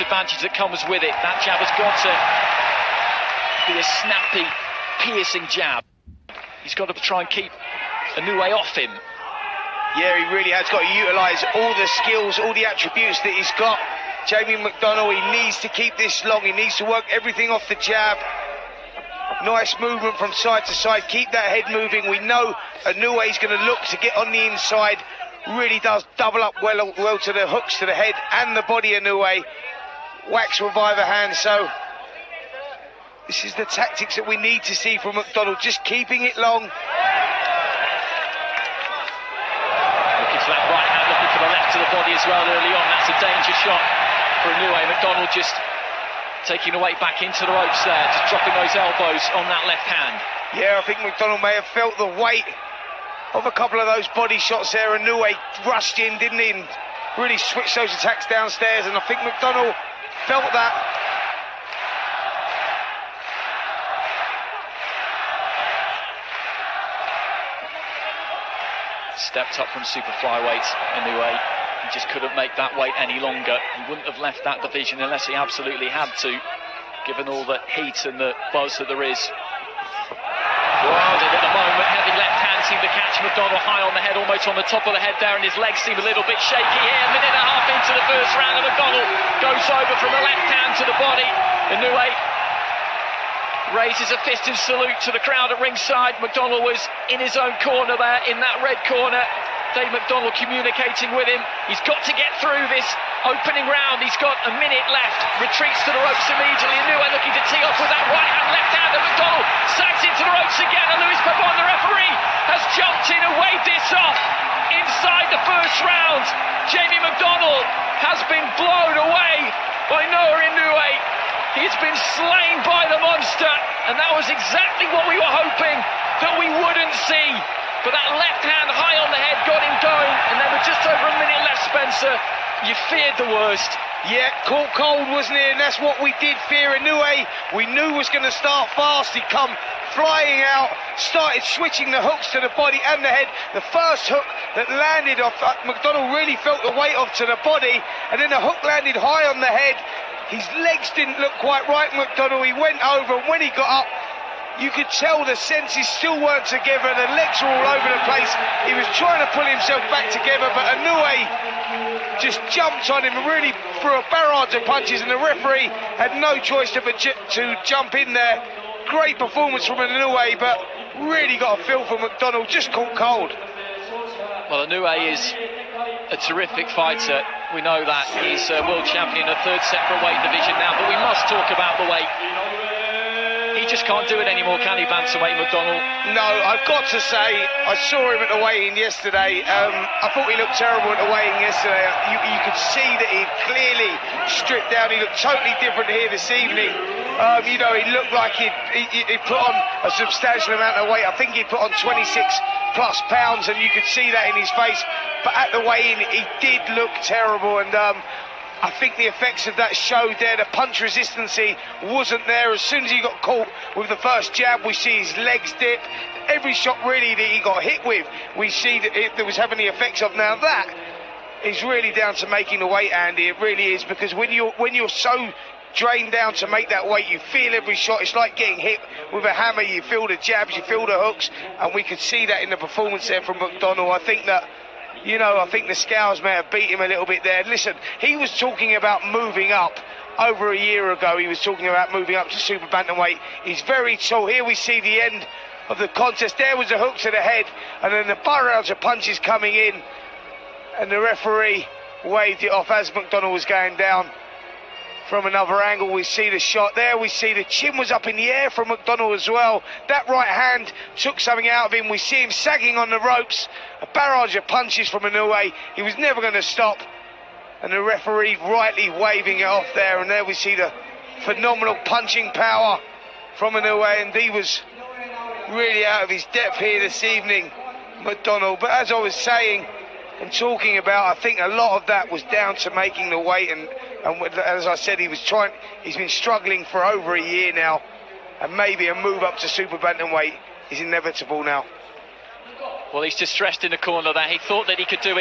advantage that comes with it. That jab has got to be a snappy, piercing jab. He's got to try and keep Inoue off him. Yeah, he really has got to utilise all the skills, all the attributes that he's got. Jamie McDonnell, he needs to keep this long. He needs to work everything off the jab. Nice movement from side to side. Keep that head moving. We know Inoue's going to look to get on the inside. Really does double up well to the hooks to the head and the body. Inoue whacks with either hand. So this is the tactics that we need to see from McDonnell. Just keeping it long. Looking for that right hand, looking for the left to the body as well early on. That's a danger shot for Inoue. McDonnell just taking the weight back into the ropes there, just dropping those elbows on that left hand. Yeah, I think McDonnell may have felt the weight of a couple of those body shots there. Inoue rushed in, didn't he, and really switched those attacks downstairs, and I think McDonnell felt that. Stepped up from super flyweight, Inoue. He just couldn't make that weight any longer. He wouldn't have left that division unless he absolutely had to, given all the heat and the buzz that there is. Wilded at the moment, heavy left hand seemed to catch McDonnell high on the head, almost on the top of the head there, and his legs seem a little bit shaky here. A minute and a half into the first round, and McDonnell goes over from the left hand to the body. Inoue raises a fist in salute to the crowd at ringside. McDonnell was in his own corner there, in that red corner. Dave McDonnell communicating with him. He's got to get through this opening round. He's got a minute left. Retreats to the ropes immediately. Inoue looking to tee off with that right hand, left hand, and McDonnell sags into the ropes again. And Luis Pabon, the referee, has jumped in and waved this off inside the first round. Jamie McDonnell has been blown away by Noah Inoue. He's been slain by the monster, and that was exactly what we were hoping that we wouldn't see. But that left hand high on the head got him going, and then with just over a minute left, Spencer, you feared the worst. Yeah, caught cold, wasn't it? And that's what we did fear. Inoue, we knew was going to start fast. He'd come flying out, started switching the hooks to the body and the head. The first hook that landed off, McDonnell really felt the weight off to the body, and then the hook landed high on the head. His legs didn't look quite right, McDonnell. He went over, and when he got up, you could tell the senses still weren't together. The legs were all over the place. He was trying to pull himself back together, but Inoue just jumped on him and really threw a barrage of punches, and the referee had no choice to jump in there. Great performance from Inoue, but really got a feel for McDonnell. Just caught cold. Well, Inoue is a terrific fighter. We know that. He's world champion in a third separate weight division now, but we must talk about the weight. He just can't do it anymore, can he, bantamweight McDonnell? No, I've got to say, I saw him at the weigh-in yesterday. I thought he looked terrible at the weigh-in yesterday. You could see that he'd clearly stripped down. He looked totally different here this evening. You know, he looked like he'd put on a substantial amount of weight. I think he'd put on 26+ pounds, and you could see that in his face. But at the weigh-in, he did look terrible, and I think the effects of that showed there. The punch resistancy wasn't there. As soon as he got caught with the first jab, we see his legs dip. Every shot really that he got hit with, we see that it was having the effects of. Now that is really down to making the weight, Andy. It really is, because when you're so drained down to make that weight, you feel every shot. It's like getting hit with a hammer. You feel the jabs, you feel the hooks, and we could see that in the performance there from McDonnell. I think that, you know, I think the scales may have beat him a little bit there. Listen, he was talking about moving up over a year ago. He was talking about moving up to super bantamweight. He's very tall. Here we see the end of the contest. There was a hook to the head, and then the barrage of punches coming in, and the referee waved it off as McDonnell was going down. From another angle, we see the shot there. We see the chin was up in the air from McDonnell as well. That right hand took something out of him. We see him sagging on the ropes. A barrage of punches from Inoue. He was never going to stop. And the referee rightly waving it off there. And there we see the phenomenal punching power from Inoue. And he was really out of his depth here this evening, McDonnell. But as I was saying and talking about, I think a lot of that was down to making the weight, and as I said, he's been struggling for over a year now, and maybe a move up to super bantamweight is inevitable now. Well, he's distressed in the corner there. He thought that he could do it.